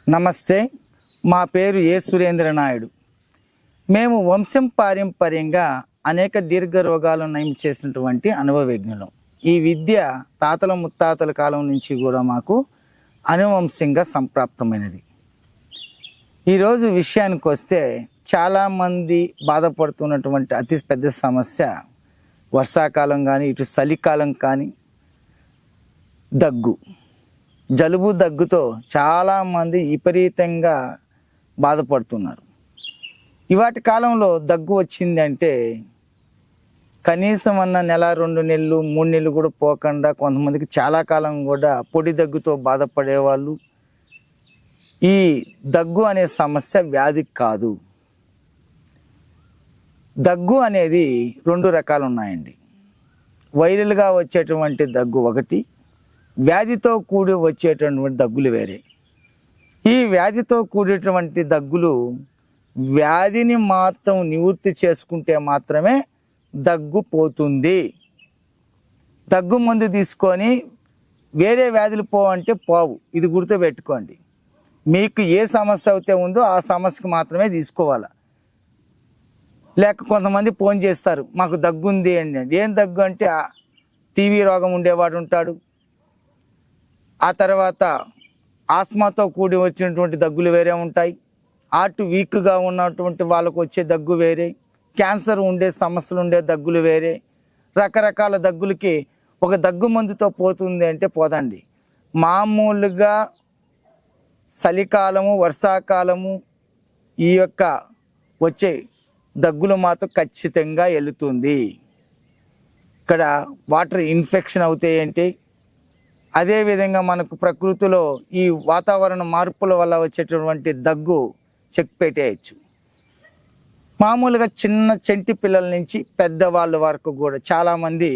నమస్తే, మా పేరు ఏ సురేంద్ర నాయుడు. మేము వంశం పారంపర్యంగా అనేక దీర్ఘ రోగాలను నయం చేసినటువంటి అనుభవజ్ఞులం. ఈ విద్య తాతల ముత్తాతల కాలం నుంచి కూడా మాకు అనువంశంగా సంప్రాప్తమైనది. ఈరోజు విషయానికి వస్తే చాలామంది బాధపడుతున్నటువంటి అతి పెద్ద సమస్య వర్షాకాలం కానీ ఇటు చలికాలం కానీ దగ్గు, జలుబు దగ్గుతో చాలామంది విపరీతంగా బాధపడుతున్నారు. ఇవాటి కాలంలో దగ్గు వచ్చిందంటే కనీసం అన్న నెల 2 నెలలు 3 నెలలు కూడా పోకుండా కొంతమందికి చాలా కాలం కూడా పొడి దగ్గుతో బాధపడేవాళ్ళు. ఈ దగ్గు అనే సమస్య వ్యాధి కాదు. దగ్గు అనేది 2 రకాలు ఉన్నాయండి. వైరల్గా వచ్చేటువంటి దగ్గు ఒకటి, వ్యాధితో కూడి వచ్చేటటువంటి దగ్గులు వేరే. ఈ వ్యాధితో కూడేటువంటి దగ్గులు వ్యాధిని మాత్రం నివృత్తి చేసుకుంటే మాత్రమే దగ్గు పోతుంది. దగ్గు మందు తీసుకొని వేరే వ్యాధులు పోవంటే పోవు. ఇది గుర్తుపెట్టుకోండి. మీకు ఏ సమస్య అయితే ఉందో ఆ సమస్యకు మాత్రమే తీసుకోవాలి. లేక కొంతమంది ఫోన్ చేస్తారు, మాకు దగ్గు ఉంది అండి. ఏం దగ్గు అంటే టీవీ రోగం ఉండేవాడు ఉంటాడు, ఆ తర్వాత ఆస్మాతో కూడి వచ్చినటువంటి దగ్గులు వేరే ఉంటాయి, హార్ట్ వీక్గా ఉన్నటువంటి వాళ్ళకు వచ్చే దగ్గు వేరే, క్యాన్సర్ ఉండే సమస్యలు ఉండే దగ్గులు వేరే. రకరకాల దగ్గులకి ఒక దగ్గు మందుతో పోతుంది అంటే పోదండి. మామూలుగా చలికాలము వర్షాకాలము ఈ యొక్క వచ్చే దగ్గులు మాత్రం ఖచ్చితంగా వెళుతుంది. ఇక్కడ వాటర్ ఇన్ఫెక్షన్ అవుతాయంటే, అదేవిధంగా మనకు ప్రకృతిలో ఈ వాతావరణ మార్పుల వల్ల వచ్చేటటువంటి దగ్గు చెక్ పెట్టేయచ్చు. మామూలుగా చిన్న చంటి పిల్లల నుంచి పెద్దవాళ్ళ వరకు కూడా చాలామంది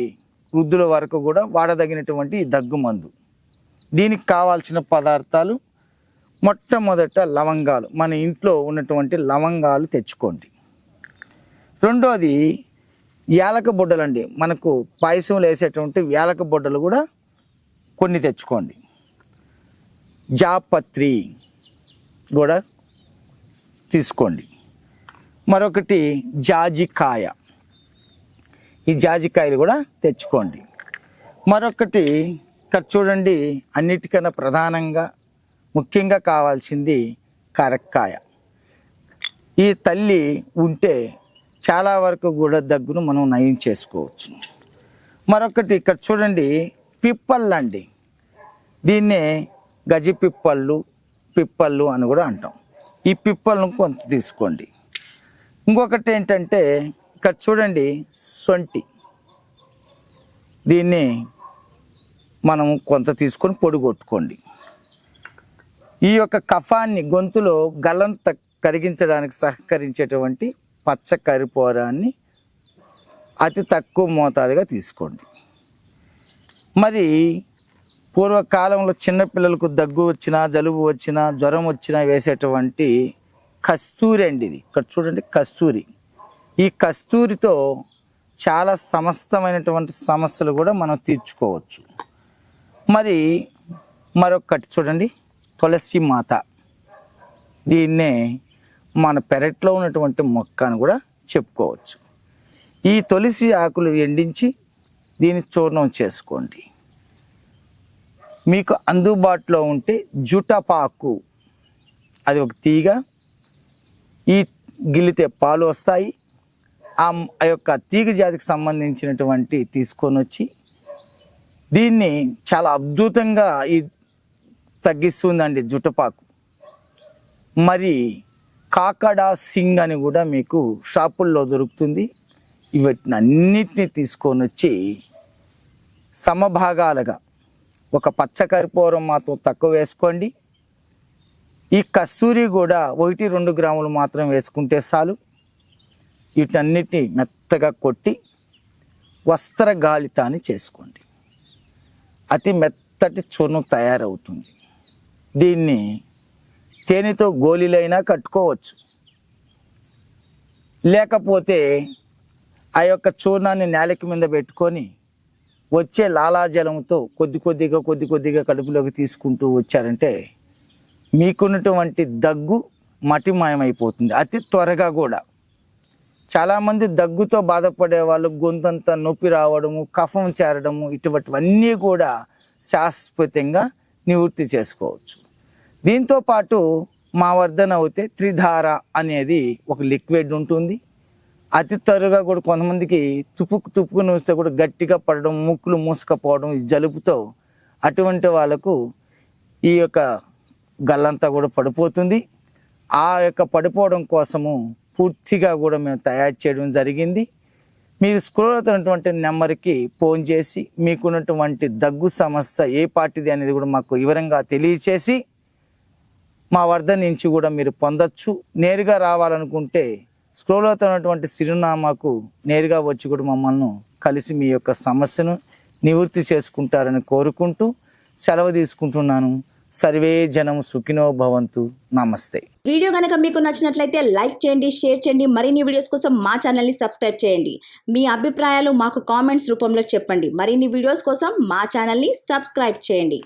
వృద్ధుల వరకు కూడా వాడదగినటువంటి ఈ దగ్గు మందు. దీనికి కావాల్సిన పదార్థాలు మొట్టమొదట లవంగాలు. మన ఇంట్లో ఉన్నటువంటి లవంగాలు తెచ్చుకోండి. రెండోది యాలక బుడ్డలండి. మనకు పాయసంలో వేసేటువంటి యాలక బుడ్డలు కూడా కొన్ని తెచ్చుకోండి. జాపత్రి కూడా తీసుకోండి. మరొకటి జాజికాయ, ఈ జాజికాయలు కూడా తెచ్చుకోండి. మరొకటి ఇక్కడ చూడండి, అన్నిటికన్నా ప్రధానంగా ముఖ్యంగా కావాల్సింది కరక్కాయ. ఈ తల్లి ఉంటే చాలా వరకు కూడా దగ్గును మనం నయం చేసుకోవచ్చు. మరొకటి ఇక్కడ చూడండి, పిప్పళ్ళు అండి. దీన్నే గజి పిప్పళ్ళు అని కూడా అంటాం. ఈ పిప్పళ్ళను కొంత తీసుకోండి. ఇంకొకటి ఏంటంటే ఇక్కడ చూడండి, సొంటి. దీన్ని మనం కొంత తీసుకొని పొడి కొట్టుకోండి. ఈ యొక్క కఫాన్ని, గొంతులో గల్లను కరిగించడానికి సహకరించేటువంటి పచ్చ కరిపోరాన్ని అతి తక్కువ మోతాదుగా తీసుకోండి. మరి పూర్వకాలంలో చిన్నపిల్లలకు దగ్గు వచ్చినా, జలుబు వచ్చినా, జ్వరం వచ్చినా వేసేటువంటి కస్తూరి అండి. ఇది ఇక్కడ చూడండి, కస్తూరి. ఈ కస్తూరితో చాలా సమస్తమైనటువంటి సమస్యలు కూడా మనం తీర్చుకోవచ్చు. మరి మరొకటి చూడండి, తులసి మాత. దీన్నే మన పెరట్లో ఉన్నటువంటి మొక్క అని కూడా చెప్పుకోవచ్చు. ఈ తులసి ఆకులు ఎండించి దీన్ని చూర్ణం చేసుకోండి. మీకు అందుబాటులో ఉంటే జుటపాకు, అది ఒక తీగ. ఈ గిల్లితే పాలు వస్తాయి. ఆ యొక్క తీగ జాతికి సంబంధించినటువంటి తీసుకొని వచ్చి దీన్ని చాలా అద్భుతంగా తగ్గిస్తుందండి జుటపాకు. మరి కాకడా సింగ్ అని కూడా మీకు షాపుల్లో దొరుకుతుంది. వీటిని అన్నిటినీ తీసుకొని వచ్చి సమభాగాలుగా ఒక పచ్చ కర్పూరం మాత్రం తక్కువ వేసుకోండి. ఈ కస్తూరి కూడా 1-2 గ్రాములు మాత్రం వేసుకుంటే చాలు. వీటన్నిటిని మెత్తగా కొట్టి వస్త్రగాళితాన్ని చేసుకోండి. అతి మెత్తటి చూర్ణం తయారవుతుంది. దీన్ని తేనెతో గోళీలైనా కట్టుకోవచ్చు. లేకపోతే ఆ యొక్క చూర్ణాన్ని నేలకి మీద పెట్టుకొని వచ్చే లాలాజలంతో కొద్ది కొద్దిగా కడుపులోకి తీసుకుంటూ వచ్చారంటే మీకున్నటువంటి దగ్గు మటిమాయమైపోతుంది అతి త్వరగా కూడా. చాలామంది దగ్గుతో బాధపడే వాళ్ళు గొంతంతా నొప్పి రావడము, కఫం చేరడము, ఇటువంటివన్నీ కూడా శాశ్వతంగా నివృత్తి చేసుకోవచ్చు. దీంతో పాటు మా వర్ధన అవుతే త్రిధార అనేది ఒక లిక్విడ్ ఉంటుంది. అతి త్వరగా కూడా కొంతమందికి తుపుకు నూస్తే కూడా గట్టిగా పడడం, ముక్కులు మూసుకపోవడం ఈ జలుబుతో, అటువంటి వాళ్ళకు ఈ యొక్క గల్లంతా కూడా పడిపోతుంది. ఆ యొక్క పడిపోవడం కోసము పూర్తిగా కూడా మేము తయారు చేయడం జరిగింది. మీరు స్క్రోల్ అవుతున్నటువంటి నెంబర్కి ఫోన్ చేసి మీకున్నటువంటి దగ్గు సమస్య ఏ పార్టీది అనేది కూడా మాకు వివరంగా తెలియచేసి మా వద్ద నుంచి కూడా మీరు పొందొచ్చు. నేరుగా రావాలనుకుంటే స్క్రోల్ అవుతున్నటువంటి చిరునామాకు నేరుగా వచ్చి కూడా మమ్మల్ని కలిసి మీ యొక్క సమస్యను నివృత్తి చేసుకుంటారని కోరుకుంటూ సెలవు తీసుకుంటున్నాను. సర్వే జనం సుఖినో భవంతు. నమస్తే. వీడియో కనుక మీకు నచ్చినట్లయితే లైక్ చేయండి, షేర్ చేయండి. మరిన్ని వీడియోస్ కోసం మా ఛానల్ని సబ్స్క్రైబ్ చేయండి. మీ అభిప్రాయాలు మాకు కామెంట్స్ రూపంలో చెప్పండి. మరిన్ని వీడియోస్ కోసం మా ఛానల్ని సబ్స్క్రైబ్ చేయండి.